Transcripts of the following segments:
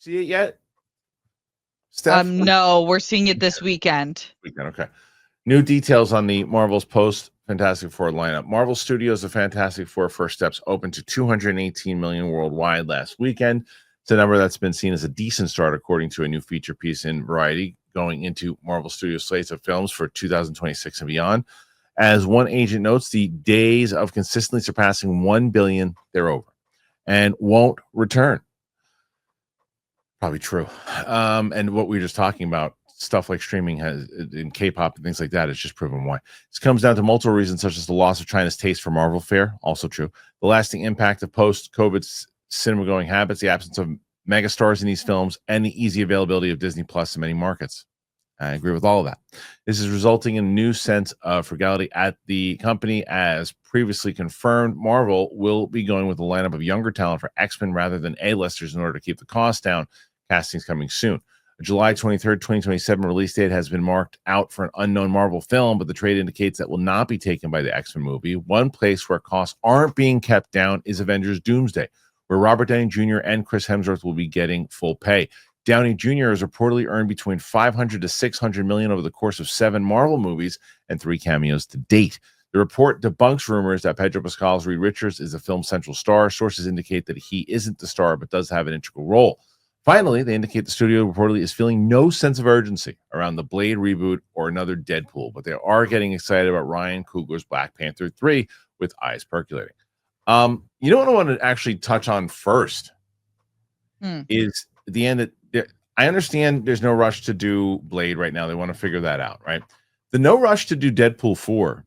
See it yet, Steph? No, we're seeing it this weekend. Okay. New details on the Marvel's post Fantastic Four lineup. Marvel Studios' The Fantastic Four First Steps opened to 218 million worldwide last weekend. It's a number that's been seen as a decent start, according to a new feature piece in Variety, going into Marvel Studios' slates of films for 2026 and beyond. As one agent notes, the days of consistently surpassing 1 billion, they're over and won't return. Probably true. And what we were just talking about, stuff like streaming has in K-pop and things like that, it's just proven why. This comes down to multiple reasons, such as the loss of China's taste for Marvel fare, also true. The lasting impact of post-COVID cinema-going habits, the absence of megastars in these films, and the easy availability of Disney Plus in many markets. I agree with all of that. This is resulting in a new sense of frugality at the company. As previously confirmed, Marvel will be going with a lineup of younger talent for X-Men rather than A-listers in order to keep the cost down. Casting's coming soon. A July 23rd, 2027 release date has been marked out for an unknown Marvel film, but the trade indicates that will not be taken by the X-Men movie. One place where costs aren't being kept down is Avengers Doomsday, where Robert Downey Jr. and Chris Hemsworth will be getting full pay. Downey Jr. has reportedly earned between $500 to $600 million over the course of 7 Marvel movies and 3 cameos to date. The report debunks rumors that Pedro Pascal's Reed Richards is the film's central star. Sources indicate that he isn't the star, but does have an integral role. Finally, they indicate the studio reportedly is feeling no sense of urgency around the Blade reboot or another Deadpool, but they are getting excited about Ryan Coogler's Black Panther 3 with eyes percolating. You know what I want to actually touch on first is the end that I understand there's no rush to do Blade right now. They want to figure that out, right? The no rush to do Deadpool 4.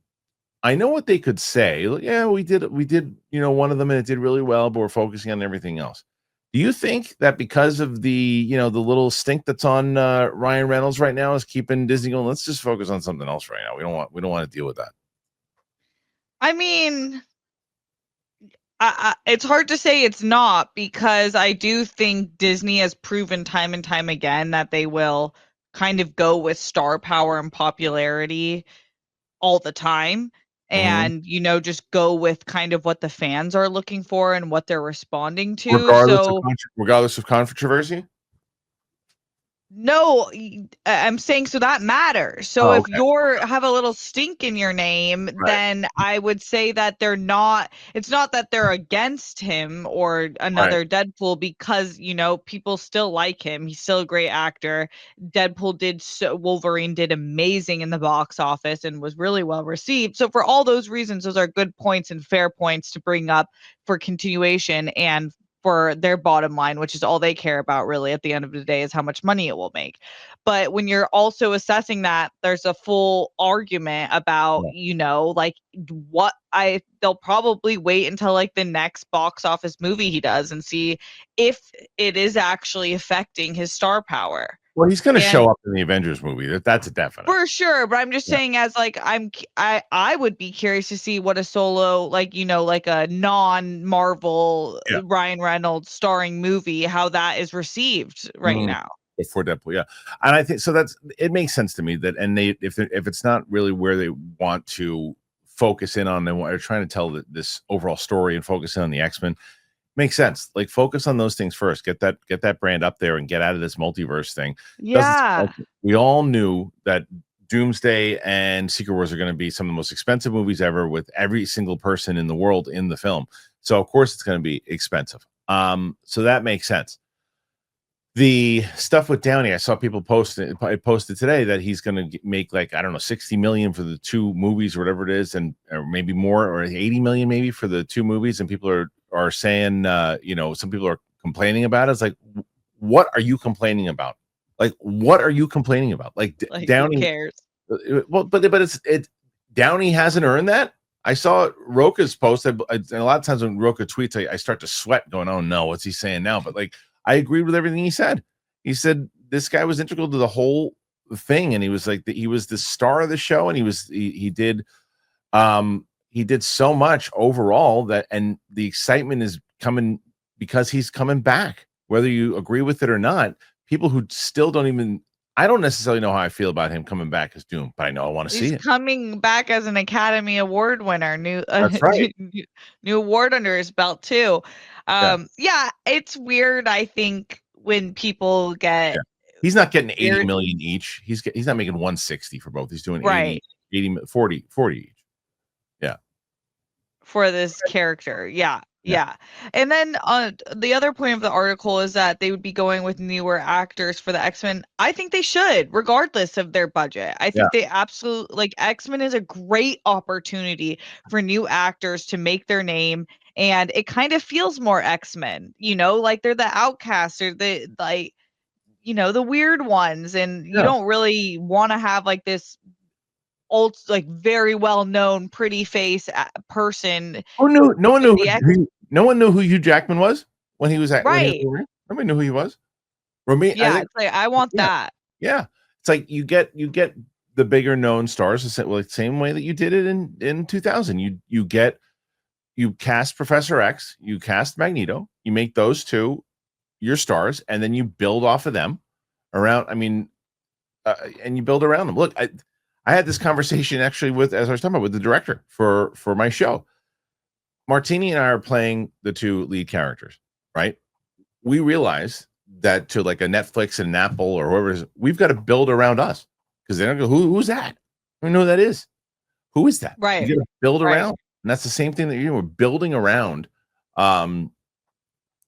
I know what they could say. Yeah, we did, one of them and it did really well, but we're focusing on everything else. Do you think that because of the, the little stink that's on Ryan Reynolds right now is keeping Disney going, let's just focus on something else right now. We don't want to deal with that. I mean, it's hard to say it's not, because I do think Disney has proven time and time again that they will kind of go with star power and popularity all the time. And, just go with kind of what the fans are looking for and what they're responding to. Regardless of controversy? No, I'm saying so that matters. So if you have a little stink in your name, then I would say that it's not that they're against him or another Deadpool, because, people still like him. He's still a great actor. Wolverine did amazing in the box office and was really well received. So for all those reasons, those are good points and fair points to bring up for continuation and for their bottom line, which is all they care about really at the end of the day, is how much money it will make. But when you're also assessing that, there's a full argument about, they'll probably wait until like the next box office movie he does and see if it is actually affecting his star power. Well, he's going to show up in the Avengers movie. That's a definite. For sure, but I'm just saying, as like I would be curious to see what a solo, like a non-Marvel Ryan Reynolds starring movie, how that is received right now. Before Deadpool, yeah, and I think so. It makes sense to me that, and if it's not really where they want to focus in on, they're trying to tell this overall story and focus in on the X-Men. Makes sense. Like, focus on those things first. Get that brand up there and get out of this multiverse thing. Yeah. We all knew that Doomsday and Secret Wars are going to be some of the most expensive movies ever, with every single person in the world in the film. So of course it's going to be expensive. So that makes sense. The stuff with Downey, I saw people posted today that he's going to make, like, I don't know, 60 million for the 2 movies or whatever it is, and or maybe more, or 80 million maybe for the 2 movies. And people are saying, some people are complaining about it. It's like, what are you complaining about? Like, what are you complaining about? Like Downey, who cares? Well, but it's Downey hasn't earned that. I saw Roka's post, and a lot of times when Roka tweets, I start to sweat, going, "Oh no, what's he saying now?" But like, I agreed with everything he said. He said this guy was integral to the whole thing, and he was like he was the star of the show, and he did so much overall that, and the excitement is coming because he's coming back, whether you agree with it or not. People who still I don't necessarily know how I feel about him coming back as Doom, but I know I want to see it. He's coming back as an Academy Award winner. That's right. New award under his belt too. Yeah, it's weird. I think when people get He's not getting 80 weird, million each. He's not making 160 for both. He's doing right, 80, 40 each. Yeah. for this character. Yeah. Yeah. Yeah. And then the other point of the article is that they would be going with newer actors for the X-Men. I think they should, regardless of their budget. I Yeah. think they absolutely, like, X-Men is a great opportunity for new actors to make their name, and it kind of feels more X-Men, you know, like they're the outcasts or the, like, you know, the weird ones, and you Yeah. don't really want to have like this old, like, very well known pretty face person Who knew? No one with knew the X. no one knew who Hugh Jackman was when he was Right. Wolverine. Nobody knew who he was. Rami, I Yeah, think. it's like, I want Yeah. that. Yeah. It's like you get the bigger known stars the same way that you did it in 2000. You cast Professor X, you cast Magneto, you make those two your stars, and then you build off of them around. I mean, and you build around them. Look, I had this conversation actually as I was talking about, with the director for my show. Martini and I are playing the two lead characters, right? We realize that to like a Netflix and an Apple or whoever it is, we've got to build around us, because they don't go, who's that? I don't know who that is. Who is that? Right. You got to build Right. around. And that's the same thing that you're doing. We're building around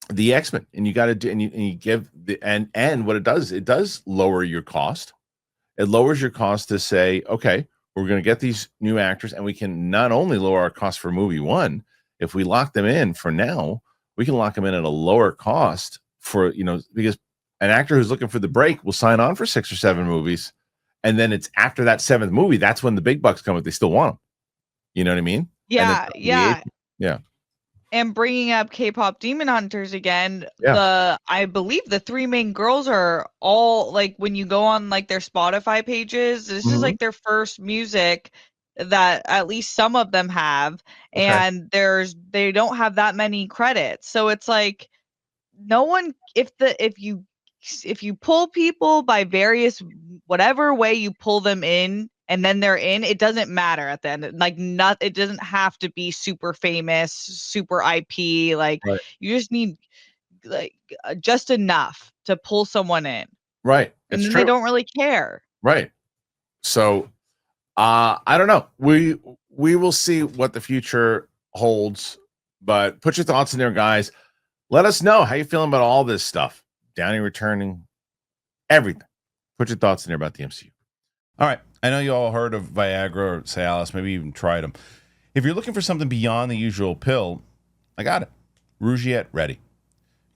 the X-Men, and you got to do, and you give the, and what it does lower your cost. It lowers your cost to say, okay, we're going to get these new actors, and we can not only lower our cost for movie one, if we lock them in for now, we can lock them in at a lower cost for, because an actor who's looking for the break will sign on for 6 or 7 movies. And then it's after that 7th movie, that's when the big bucks come, if they still want them. You know what I mean? Yeah, yeah. Yeah. And bringing up K-pop Demon Hunters again, Yeah. I believe the 3 main girls are all, like, when you go on like their Spotify pages, this is like their first music that at least some of them have, and they don't have that many credits. So it's like, no one, if you pull people by various, whatever way you pull them in, and then they're in, it doesn't matter at the end. Like, not, it doesn't have to be super famous, super IP. Like, Right. you just need, like, just enough to pull someone in. Right. And It's then true. they don't really care. Right. So I don't know. We will see what the future holds, but put your thoughts in there, guys. Let us know how you feeling about all this stuff. Downey returning, everything. Put your thoughts in there about the MCU. All right. I know you all heard of Viagra or Cialis, maybe even tried them. If you're looking for something beyond the usual pill, I got it. Rougiette Ready.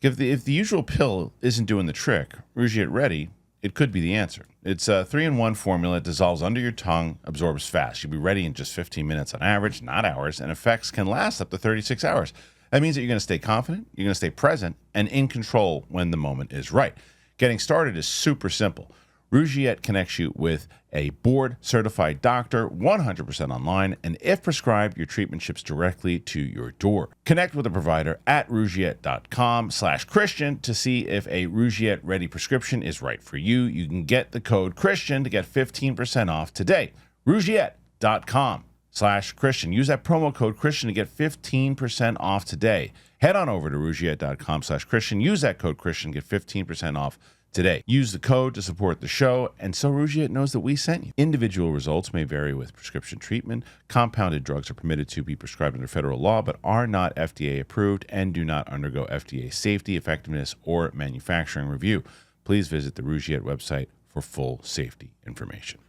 If the usual pill isn't doing the trick, Rougiette Ready, it could be the answer. It's a 3-in-1 formula. It dissolves under your tongue, absorbs fast. You'll be ready in just 15 minutes on average, not hours, and effects can last up to 36 hours. That means that you're going to stay confident, you're going to stay present, and in control when the moment is right. Getting started is super simple. Rougiette connects you with a board-certified doctor, 100% online, and if prescribed, your treatment ships directly to your door. Connect with a provider at rougiette.com/Christian to see if a Rougiette-ready prescription is right for you. You can get the code Christian to get 15% off today. Rougiette.com/Christian. Use that promo code Christian to get 15% off today. Head on over to rougiette.com/Christian. Use that code Christian to get 15% off today. Use the code to support the show, and so Rougiette knows that we sent you. Individual results may vary with prescription treatment. Compounded drugs are permitted to be prescribed under federal law, but are not FDA approved and do not undergo FDA safety, effectiveness, or manufacturing review. Please visit the Rougiette website for full safety information.